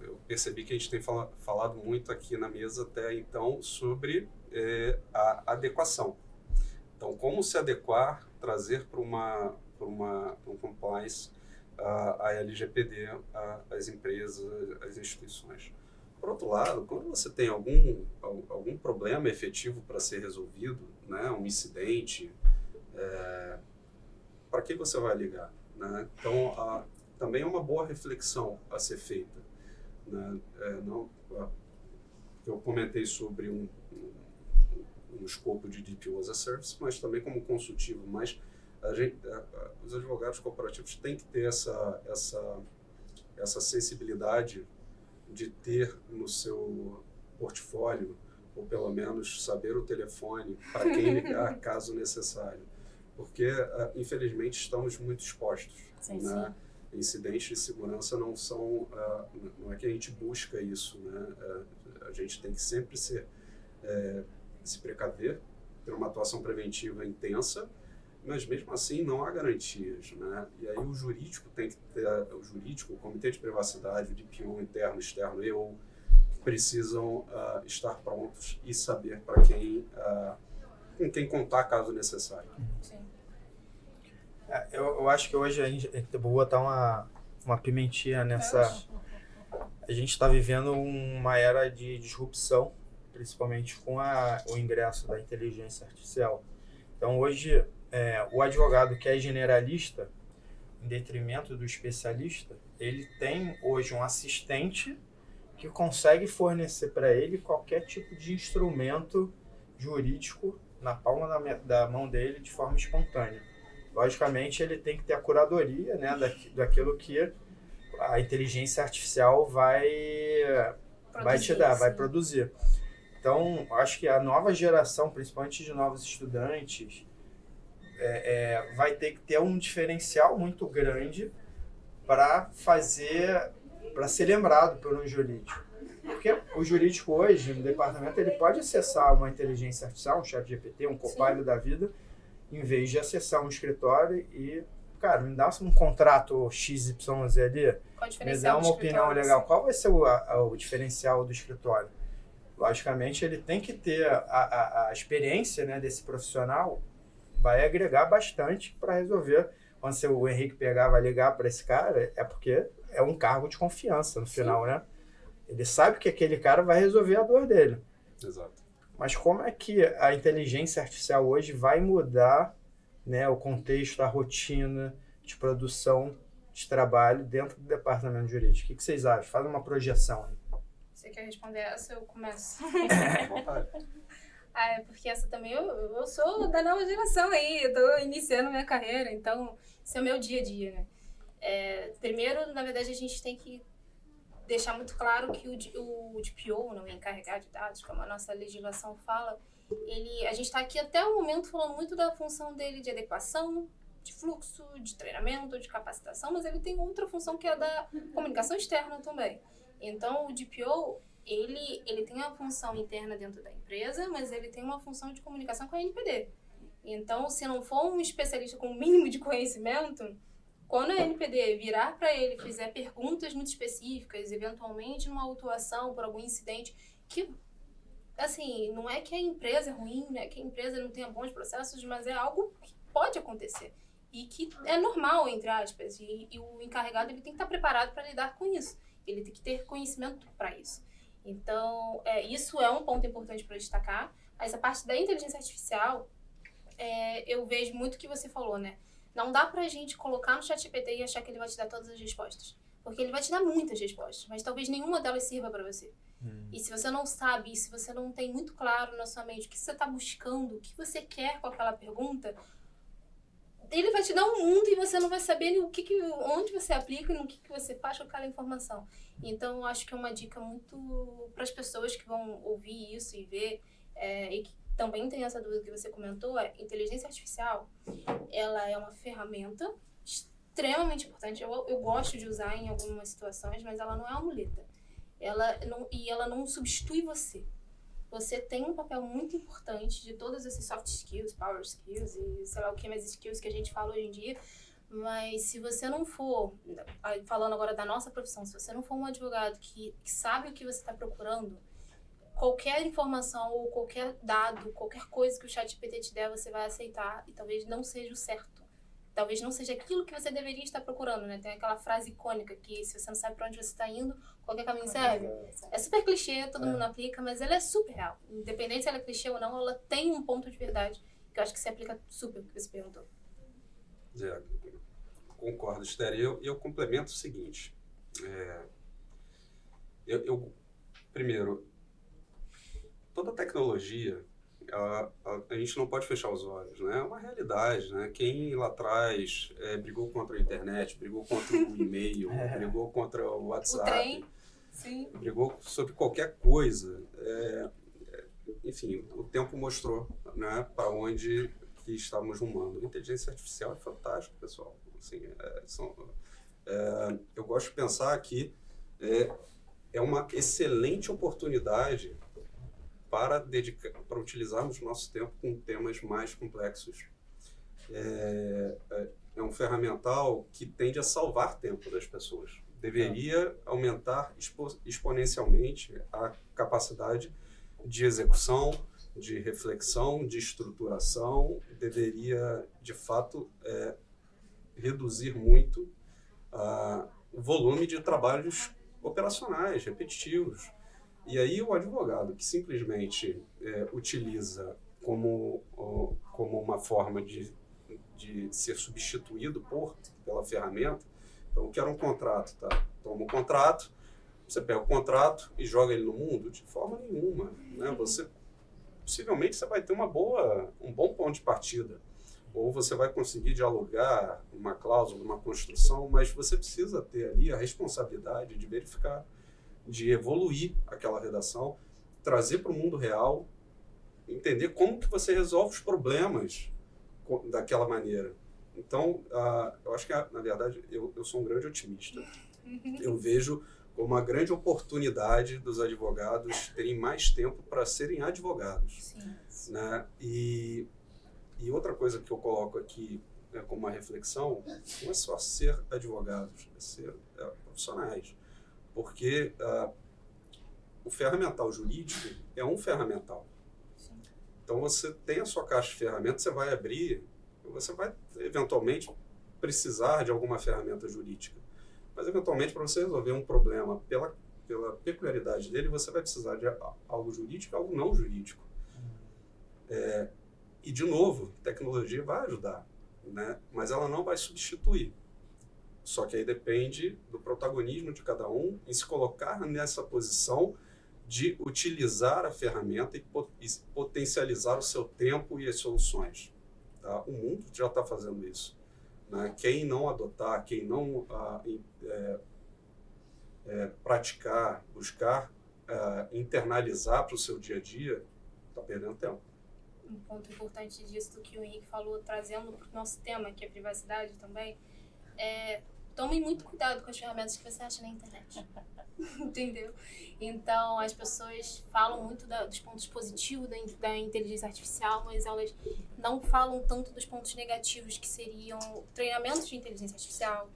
eu percebi que a gente tem falado muito aqui na mesa até então sobre a adequação. Então, como se adequar, trazer para um compliance a LGPD, as empresas, as instituições. Por outro lado, quando você tem algum problema efetivo para ser resolvido, né, um incidente, para quem você vai ligar? Né? Então, também é uma boa reflexão a ser feita. Né? Eu comentei sobre um escopo de DPO as a Service, mas também como consultivo. Mas os advogados corporativos têm que ter essa sensibilidade de ter no seu portfólio, ou pelo menos saber o telefone para quem ligar caso necessário. Porque, infelizmente, estamos muito expostos. Sim, né? Incidentes de segurança não é que a gente busca isso. Né? A gente tem que sempre se precaver, ter uma atuação preventiva intensa, mas mesmo assim não há garantias, né? E aí o jurídico tem que ter, o Comitê de Privacidade, o DPO interno, externo, precisam estar prontos e saber com quem contar caso necessário. Sim. Eu acho que hoje a gente vou botar uma pimentinha nessa. A gente está vivendo uma era de disrupção, principalmente com o ingresso da inteligência artificial. Então hoje o advogado que é generalista, em detrimento do especialista, ele tem hoje um assistente que consegue fornecer para ele qualquer tipo de instrumento jurídico na palma da mão dele de forma espontânea. Logicamente, ele tem que ter a curadoria, né, daquilo que a inteligência artificial vai te dar, vai produzir. Então, acho que a nova geração, principalmente de novos estudantes, vai ter que ter um diferencial muito grande para ser lembrado por um jurídico. Porque o jurídico hoje, no departamento, ele pode acessar uma inteligência artificial, um ChatGPT, um Copilot da vida, em vez de acessar um escritório e, cara, me dá um contrato XYZ ali, me dá uma opinião legal. Qual vai ser o diferencial do escritório? Logicamente, ele tem que ter a experiência, né, desse profissional, vai agregar bastante para resolver quando o Henrique pegar, vai ligar para esse cara, é porque é um cargo de confiança no final, né? Ele sabe que aquele cara vai resolver a dor dele. Exato. Mas como é que a inteligência artificial hoje vai mudar, né, o contexto, a rotina de produção de trabalho dentro do departamento jurídico? O que vocês acham? Faz uma projeção. Você quer responder essa? Eu começo. À vontade. É porque essa também eu sou da nova geração aí, eu tô iniciando minha carreira, então esse é o meu dia a dia, né? Primeiro, na verdade, a gente tem que deixar muito claro que o DPO, não é encarregado de dados, como a nossa legislação fala, a gente está aqui até o momento falando muito da função dele de adequação, de fluxo, de treinamento, de capacitação, mas ele tem outra função que é da comunicação externa também. Então, o DPO, ele tem a função interna dentro da empresa, mas ele tem uma função de comunicação com a NPD. Então, se não for um especialista com o mínimo de conhecimento, quando a NPD virar para ele, fizer perguntas muito específicas, eventualmente numa autuação por algum incidente, que, assim, não é que a empresa é ruim, não é que a empresa não tenha bons processos, mas é algo que pode acontecer. E que é normal, entre aspas, e o encarregado ele tem que estar preparado para lidar com isso. Ele tem que ter conhecimento para isso. Então, isso é um ponto importante para destacar. Essa parte da inteligência artificial, eu vejo muito o que você falou, né? Não dá pra gente colocar no ChatGPT e achar que ele vai te dar todas as respostas. Porque ele vai te dar muitas respostas, mas talvez nenhuma delas sirva pra você. E se você não sabe, se você não tem muito claro na sua mente o que você tá buscando, o que você quer com aquela pergunta, ele vai te dar um mundo e você não vai saber onde você aplica e no que você faz com aquela informação. Então, eu acho que é uma dica muito para as pessoas que vão ouvir isso e ver, e que também tem essa dúvida que você comentou, inteligência artificial, ela é uma ferramenta extremamente importante. Eu gosto de usar em algumas situações, mas ela não é uma muleta. Ela não substitui você. Você tem um papel muito importante de todos esses soft skills, power skills e sei lá o que mais skills que a gente fala hoje em dia. Mas se você não for, falando agora da nossa profissão, se você não for um advogado que sabe o que você está procurando, qualquer informação ou qualquer dado, qualquer coisa que o ChatGPT te der, você vai aceitar e talvez não seja o certo. Talvez não seja aquilo que você deveria estar procurando, né? Tem aquela frase icônica que se você não sabe para onde você está indo, qualquer caminho serve. É super clichê, todo mundo aplica, mas ela é super real. Independente se ela é clichê ou não, ela tem um ponto de verdade que eu acho que se aplica super o que você perguntou. Concordo, Esther. E eu complemento o seguinte. Primeiro, toda tecnologia, a gente não pode fechar os olhos, né? É uma realidade, né? Quem lá atrás brigou contra a internet, brigou contra o e-mail, brigou contra o WhatsApp, o trem, sim. Brigou sobre qualquer coisa. Enfim, o tempo mostrou, né, para onde que estamos rumando. A inteligência artificial é fantástica, pessoal. Assim, eu gosto de pensar que é uma excelente oportunidade para utilizarmos nosso tempo com temas mais complexos. É um ferramental que tende a salvar tempo das pessoas. Deveria aumentar exponencialmente a capacidade de execução, de reflexão, de estruturação. Deveria, de fato, reduzir muito o volume de trabalhos operacionais, repetitivos. E aí o advogado que simplesmente utiliza como uma forma de ser substituído pela ferramenta. Então, eu quero um contrato, tá? Toma um contrato, você pega o contrato e joga ele no mundo? De forma nenhuma, né? Possivelmente você vai ter um bom ponto de partida. Ou você vai conseguir dialogar uma cláusula, uma construção, mas você precisa ter ali a responsabilidade de verificar, de evoluir aquela redação, trazer para o mundo real, entender como que você resolve os problemas daquela maneira. Então, eu acho que, na verdade, eu sou um grande otimista. Eu vejo como uma grande oportunidade dos advogados terem mais tempo para serem advogados. Sim. Né? E outra coisa que eu coloco aqui como uma reflexão, não é só ser advogados, é ser profissionais. Porque o ferramental jurídico é um ferramental. Sim. Então, você tem a sua caixa de ferramentas, você vai abrir, você vai, eventualmente, precisar de alguma ferramenta jurídica. Mas, eventualmente, para você resolver um problema pela peculiaridade dele, você vai precisar de algo jurídico e algo não jurídico. E, de novo, tecnologia vai ajudar, né? Mas ela não vai substituir. Só que aí depende do protagonismo de cada um em se colocar nessa posição de utilizar a ferramenta e potencializar o seu tempo e as soluções. Tá? O mundo já está fazendo isso. Né? Quem não adotar, quem não praticar, buscar internalizar para o seu dia a dia, está perdendo tempo. Um ponto importante disso do que o Henrique falou, trazendo para o nosso tema, que é privacidade também, tomem muito cuidado com as ferramentas que você acha na internet. Entendeu? Então, as pessoas falam muito dos pontos positivos da inteligência artificial, mas elas não falam tanto dos pontos negativos, que seriam treinamentos de inteligência artificial,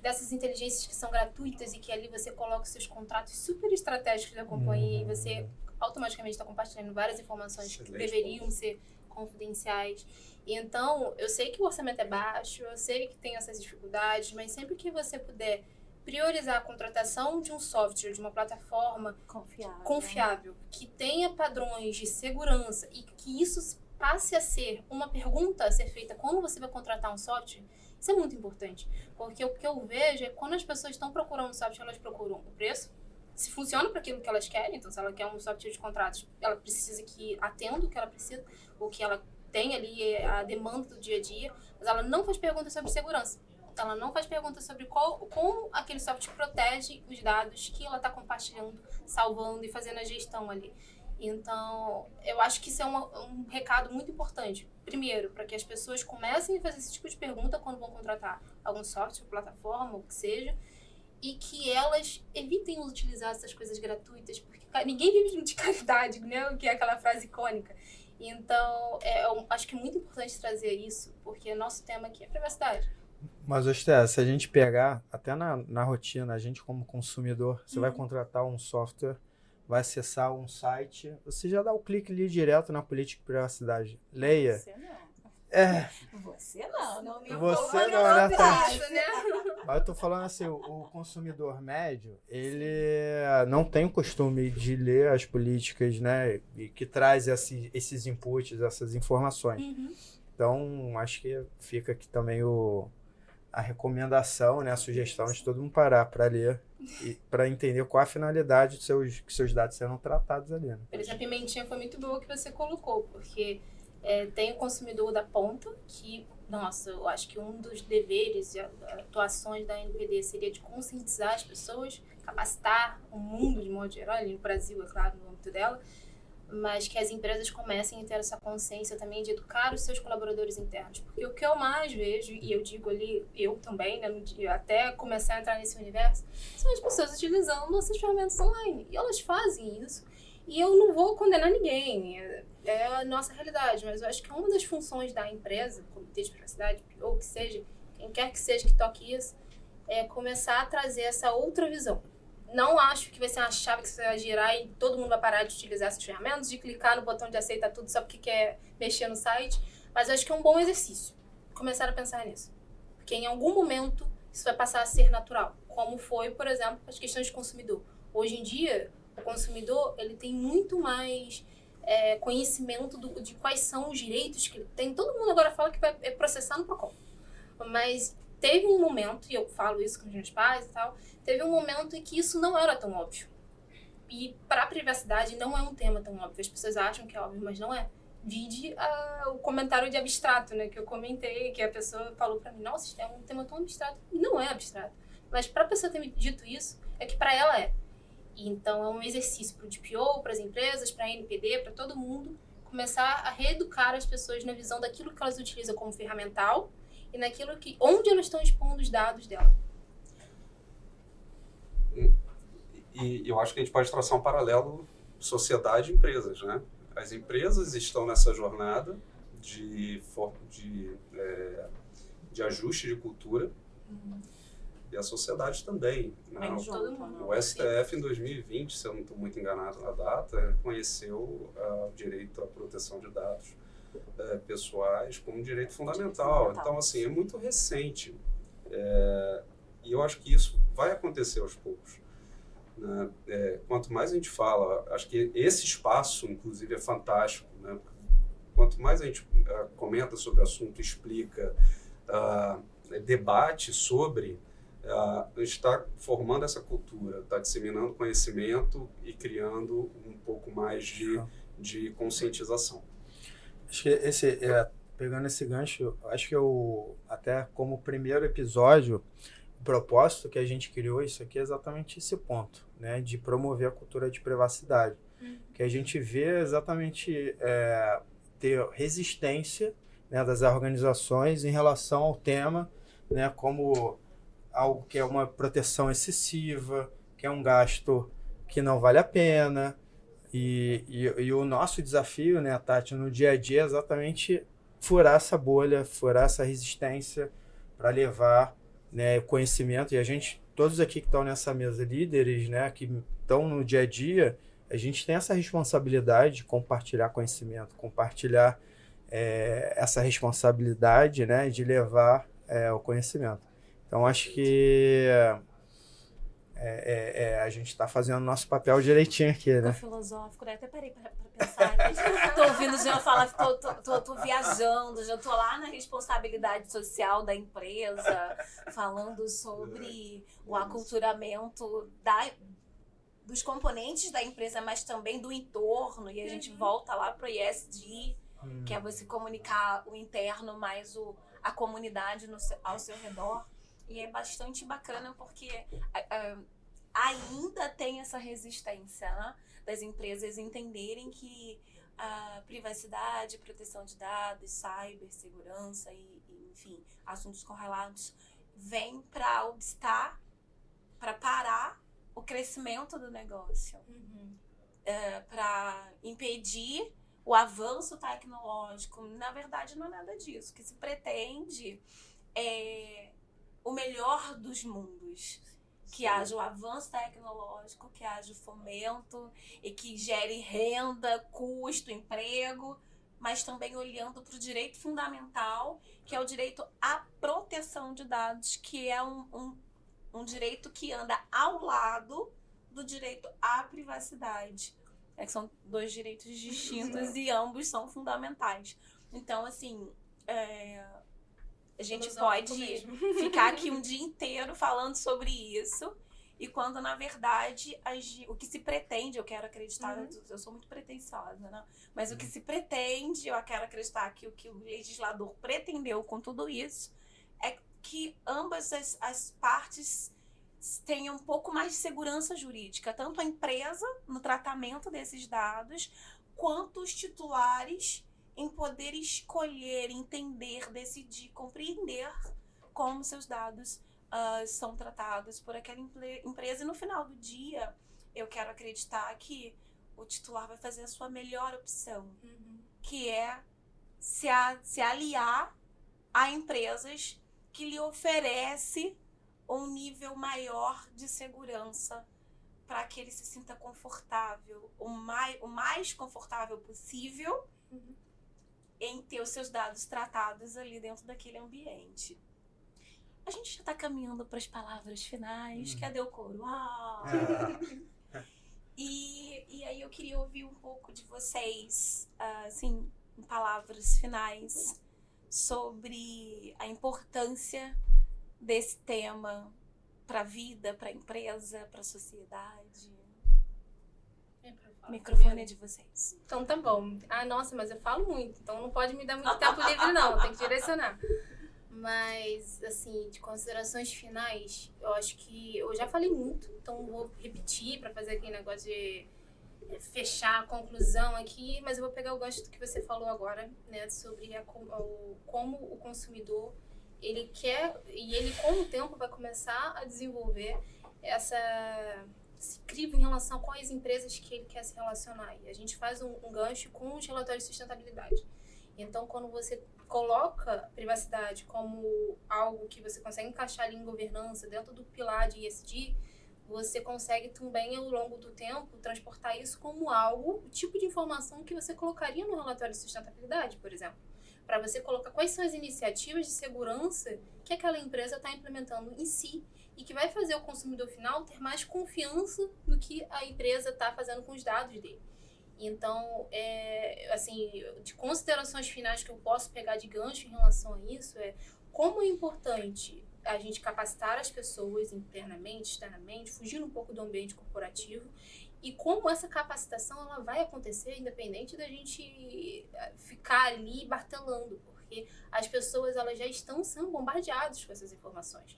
dessas inteligências que são gratuitas e que ali você coloca os seus contratos super estratégicos da companhia e você automaticamente está compartilhando várias informações que deveriam ser confidenciais. Então, eu sei que o orçamento é baixo, eu sei que tem essas dificuldades, mas sempre que você puder priorizar a contratação de um software, de uma plataforma confiável, que tenha padrões de segurança e que isso passe a ser uma pergunta a ser feita quando você vai contratar um software, isso é muito importante. Porque o que eu vejo é que quando as pessoas estão procurando um software, elas procuram o preço, se funciona para aquilo que elas querem. Então, se ela quer um software de contratos, ela precisa que atenda o que ela precisa, o que ela tem ali, a demanda do dia a dia, mas ela não faz perguntas sobre segurança. Ela não faz perguntas sobre como aquele software protege os dados que ela está compartilhando, salvando e fazendo a gestão ali. Então, eu acho que isso é um recado muito importante. Primeiro, para que as pessoas comecem a fazer esse tipo de pergunta quando vão contratar algum software, plataforma, o que seja, e que elas evitem utilizar essas coisas gratuitas, porque ninguém vive de caridade, né? Que é aquela frase icônica. Então, eu acho que é muito importante trazer isso, porque o nosso tema aqui é privacidade. Mas, Esté, se a gente pegar, até na rotina, a gente como consumidor, você vai contratar um software, vai acessar um site, você já dá o clique ali direto na política de privacidade. Leia. Você não. Você não me Você não, né, Tati? Mas eu tô falando assim, o consumidor médio, ele não tem o costume de ler as políticas, né, e que traz esses inputs, essas informações. Então, acho que fica aqui também a recomendação, né, a sugestão de todo mundo parar para ler e para entender qual a finalidade que seus dados serão tratados ali. Né? Por exemplo, a pimentinha foi muito boa que você colocou, porque tem o consumidor da ponta, que, nossa, eu acho que um dos deveres e atuações da NPD seria de conscientizar as pessoas, capacitar o mundo de modo geral, ali no Brasil, é claro, no âmbito dela, mas que as empresas comecem a ter essa consciência também de educar os seus colaboradores internos. Porque o que eu mais vejo, e eu digo ali, eu também, né, até começar a entrar nesse universo, são as pessoas utilizando essas ferramentas online. E elas fazem isso. E eu não vou condenar ninguém, é a nossa realidade, mas eu acho que uma das funções da empresa, comitê de privacidade, ou que seja, quem quer que seja que toque isso, é começar a trazer essa outra visão. Não acho que vai ser uma chave que você vai girar e todo mundo vai parar de utilizar essas ferramentas, de clicar no botão de aceitar tudo só porque quer mexer no site, mas acho que é um bom exercício começar a pensar nisso. Porque em algum momento isso vai passar a ser natural, como foi, por exemplo, as questões de consumidor. Hoje em dia, o consumidor ele tem muito mais conhecimento de quais são os direitos que ele tem. Todo mundo agora fala que vai processar no PROCON. Mas teve um momento, e eu falo isso com os meus pais e tal, teve um momento em que isso não era tão óbvio. E para a privacidade não é um tema tão óbvio. As pessoas acham que é óbvio, mas não é. Vide o comentário de abstrato, né, que eu comentei, que a pessoa falou para mim, nossa, é um tema tão abstrato. E não é abstrato. Mas para a pessoa ter me dito isso, é que para ela é. Então, é um exercício para o DPO, para as empresas, para a NPD, para todo mundo, começar a reeducar as pessoas na visão daquilo que elas utilizam como ferramental e naquilo onde elas estão expondo os dados dela. E eu acho que a gente pode traçar um paralelo sociedade e empresas, né? As empresas estão nessa jornada de ajuste de cultura, e a sociedade também. Né? O STF, em 2020, se eu não estou muito enganado na data, reconheceu o direito à proteção de dados pessoais como um direito fundamental. Então, assim, é muito recente. E eu acho que isso vai acontecer aos poucos. Né? Quanto mais a gente fala, acho que esse espaço, inclusive, é fantástico. Né? Quanto mais a gente comenta sobre o assunto, explica, debate sobre, a gente está formando essa cultura, está disseminando conhecimento e criando um pouco mais de conscientização. Acho que pegando esse gancho, acho que até como primeiro episódio, o propósito que a gente criou isso aqui é exatamente esse ponto, né, de promover a cultura de privacidade, que a gente vê exatamente ter resistência, né, das organizações em relação ao tema, né, como algo que é uma proteção excessiva, que é um gasto que não vale a pena. E o nosso desafio, né, Tati, no dia a dia é exatamente furar essa bolha, furar essa resistência para levar, né, conhecimento. E a gente, todos aqui que estão nessa mesa, líderes, né, que estão no dia a dia, a gente tem essa responsabilidade de compartilhar conhecimento, compartilhar essa responsabilidade, né, de levar o conhecimento. Então, acho que a gente está fazendo o nosso papel direitinho aqui, né? Ficou filosófico, né? Até parei pra pensar. Tô ouvindo o Jean falar, tô viajando, já tô lá na responsabilidade social da empresa, falando sobre o aculturamento dos componentes da empresa, mas também do entorno. E a gente volta lá pro ESG, que é você comunicar o interno mais a comunidade ao seu redor. E é bastante bacana porque ainda tem essa resistência, né, das empresas entenderem que a privacidade, proteção de dados, cibersegurança e enfim, assuntos correlatos vêm para obstar, para parar o crescimento do negócio, para impedir o avanço tecnológico. Na verdade, não é nada disso. O que se pretende é o melhor dos mundos. Que haja o avanço tecnológico, que haja o fomento e que gere renda, custo, emprego, mas também olhando para o direito fundamental, que é o direito à proteção de dados, que é um direito que anda ao lado do direito à privacidade. Que são dois direitos distintos e ambos são fundamentais. Então, assim, a gente pode ficar aqui um dia inteiro falando sobre isso, e quando, na verdade, o que se pretende, eu quero acreditar, eu sou muito pretensiosa, né? Mas o que se pretende, eu quero acreditar que o que o legislador pretendeu com tudo isso é que ambas as partes tenham um pouco mais de segurança jurídica, tanto a empresa no tratamento desses dados, quanto os titulares em poder escolher, entender, decidir, compreender como seus dados são tratados por aquela empresa. E no final do dia, eu quero acreditar que o titular vai fazer a sua melhor opção, que é se aliar a empresas que lhe oferecem um nível maior de segurança para que ele se sinta confortável, o mais confortável possível, em ter os seus dados tratados ali dentro daquele ambiente. A gente já está caminhando para as palavras finais. Cadê o coro? E aí eu queria ouvir um pouco de vocês, assim, em palavras finais, sobre a importância desse tema para a vida, para a empresa, para a sociedade. O microfone é de vocês. Então tá bom. Nossa, mas eu falo muito, então não pode me dar muito tempo livre não, tem que direcionar. Mas, assim, de considerações finais, eu acho que eu já falei muito, então vou repetir para fazer aquele negócio de fechar a conclusão aqui, mas eu vou pegar o gancho do que você falou agora, né, sobre como o consumidor, ele quer, e ele com o tempo vai começar a desenvolver esse crivo em relação a quais empresas que ele quer se relacionar. E a gente faz um gancho com os relatórios de sustentabilidade. Então, quando você coloca privacidade como algo que você consegue encaixar ali em governança, dentro do pilar de ESG, você consegue também, ao longo do tempo, transportar isso como algo, o tipo de informação que você colocaria no relatório de sustentabilidade, por exemplo. Para você colocar quais são as iniciativas de segurança que aquela empresa está implementando em si e que vai fazer o consumidor final ter mais confiança no que a empresa está fazendo com os dados dele. Então, assim, de considerações finais que eu posso pegar de gancho em relação a isso como é importante a gente capacitar as pessoas internamente, externamente, fugindo um pouco do ambiente corporativo, e como essa capacitação ela vai acontecer independente da gente ficar ali martelando, porque as pessoas elas já estão sendo bombardeadas com essas informações.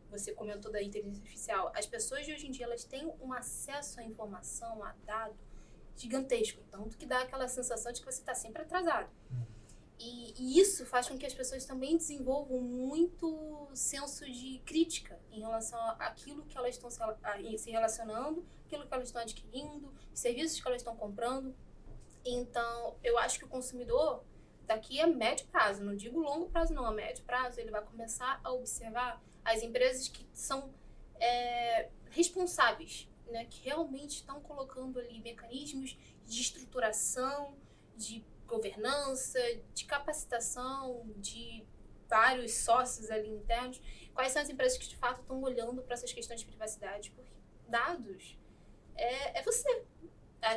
Você comentou da inteligência artificial, as pessoas de hoje em dia elas têm um acesso à informação, a dado gigantesco, tanto que dá aquela sensação de que você está sempre atrasado. E isso faz com que as pessoas também desenvolvam muito senso de crítica em relação àquilo que elas estão se relacionando, aquilo que elas estão adquirindo, serviços que elas estão comprando. Então, eu acho que o consumidor, daqui a médio prazo, não digo longo prazo não, a médio prazo, ele vai começar a observar as empresas que são responsáveis, né, que realmente estão colocando ali mecanismos de estruturação, de governança, de capacitação, de vários sócios ali internos. Quais são as empresas que de fato estão olhando para essas questões de privacidade? Porque dados é você.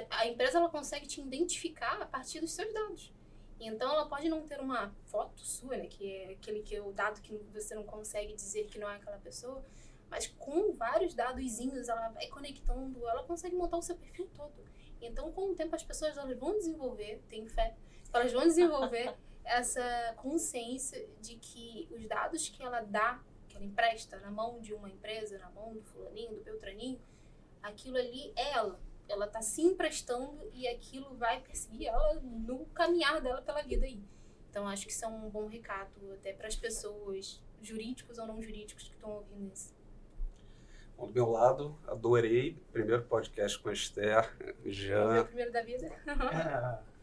A empresa ela consegue te identificar a partir dos seus dados. Então ela pode não ter uma foto sua, né, que é o dado que você não consegue dizer que não é aquela pessoa, mas com vários dadozinhos ela vai conectando, ela consegue montar o seu perfil todo. Então, com o tempo, as pessoas elas vão desenvolver, tenho fé, elas vão desenvolver essa consciência de que os dados que ela dá, que ela empresta na mão de uma empresa, na mão do fulaninho, do beltraninho, aquilo ali é ela. Ela está se emprestando e aquilo vai perseguir ela no caminhar dela pela vida aí. Então, acho que isso é um bom recado até para as pessoas, jurídicos ou não jurídicos, que estão ouvindo isso. Bom, do meu lado, adorei. Primeiro podcast com a Esther, Jean. Meu primeiro da vida.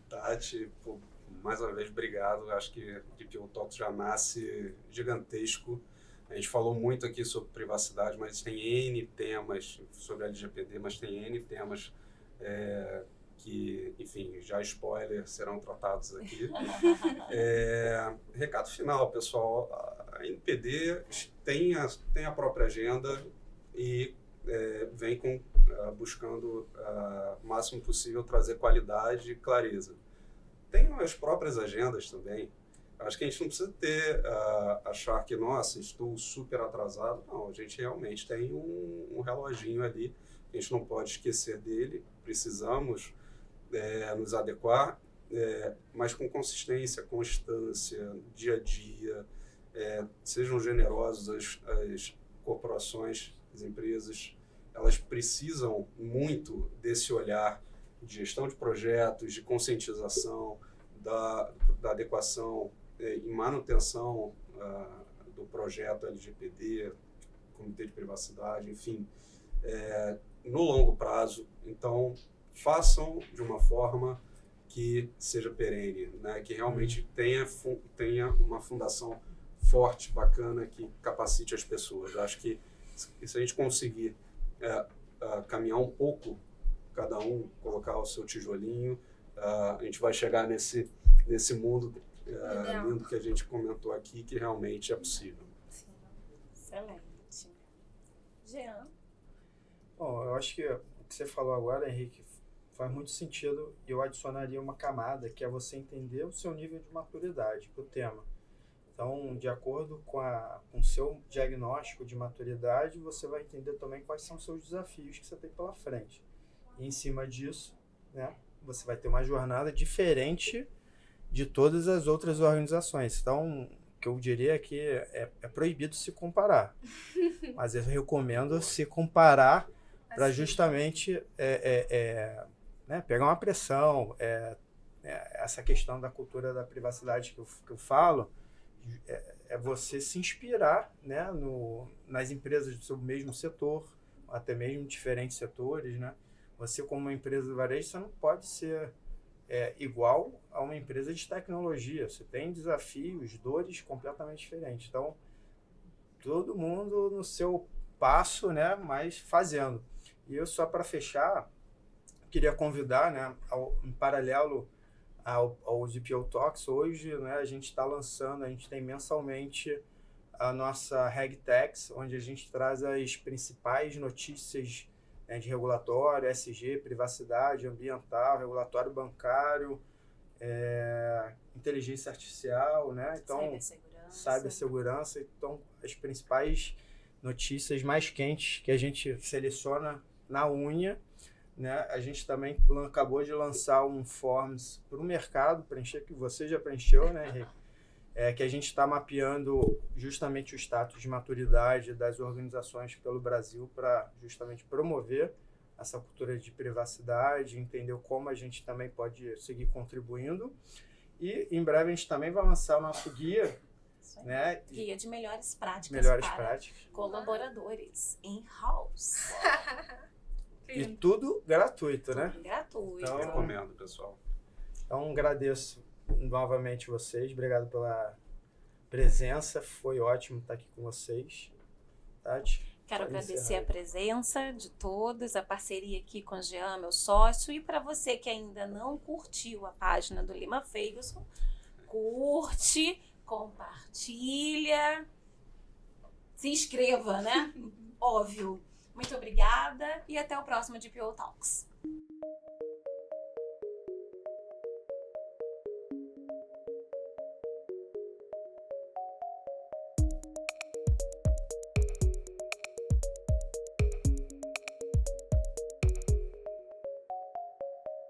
Tati, pô, mais uma vez, obrigado. Acho que o DPO Talks já nasce gigantesco. A gente falou muito aqui sobre privacidade, mas tem N temas sobre a LGPD, mas tem N temas que, enfim, já spoiler, serão tratados aqui. Recado final, pessoal. A NPD tem a própria agenda e vem buscando o máximo possível trazer qualidade e clareza. Tem as próprias agendas também. Acho que a gente não precisa achar que, nossa, estou super atrasado. Não, a gente realmente tem um reloginho ali, a gente não pode esquecer dele, precisamos nos adequar, mas com consistência, constância, dia a dia. Sejam generosos as corporações, as empresas, elas precisam muito desse olhar de gestão de projetos, de conscientização, da adequação e manutenção do projeto LGPD, Comitê de Privacidade, enfim, no longo prazo. Então, façam de uma forma que seja perene, né? Que realmente tenha uma fundação forte, bacana, que capacite as pessoas. Eu acho que se a gente conseguir caminhar um pouco, cada um colocar o seu tijolinho, a gente vai chegar nesse mundo lindo que a gente comentou aqui, que realmente é possível. Sim. Excelente. Jean? Bom, eu acho que o que você falou agora, Henrique, faz muito sentido. Eu adicionaria uma camada, que é você entender o seu nível de maturidade para o tema. Então, de acordo com o seu diagnóstico de maturidade, você vai entender também quais são os seus desafios que você tem pela frente. E em cima disso, né, você vai ter uma jornada diferente de todas as outras organizações. Então, o que eu diria é que é proibido se comparar. Mas eu recomendo se comparar para justamente né, pegar uma pressão. Essa questão da cultura da privacidade que eu falo, é você se inspirar, né, nas empresas do seu mesmo setor, até mesmo diferentes setores, né? Você, como uma empresa de varejo, você não pode ser igual a uma empresa de tecnologia. Você tem desafios, dores completamente diferentes. Então, todo mundo no seu passo, né, mas fazendo. E eu, só para fechar, queria convidar, né, em paralelo ao DPO Talks, hoje, né, a gente tem mensalmente a nossa RegTechs, onde a gente traz as principais notícias, né, de regulatório, ESG, privacidade ambiental, regulatório bancário, inteligência artificial, né? Então, cibersegurança. Então, as principais notícias mais quentes que a gente seleciona na unha, né? A gente também acabou de lançar um Forms para o mercado, preencher, que você já preencheu, né, Henrique? Que a gente está mapeando justamente o status de maturidade das organizações pelo Brasil para justamente promover essa cultura de privacidade, entender como a gente também pode seguir contribuindo. E em breve a gente também vai lançar o nosso guia, né? Guia de melhores práticas para colaboradores in-house. E tudo gratuito, né? Tudo gratuito. Então, recomendo, pessoal. Então, agradeço novamente vocês. Obrigado pela presença. Foi ótimo estar aqui com vocês. Tati? Quero agradecer a presença de todos, a parceria aqui com o Jean, meu sócio, e para você que ainda não curtiu a página do Lima Ferguson, curte, compartilha, se inscreva, né? Óbvio. Muito obrigada e até o próximo DPO Talks.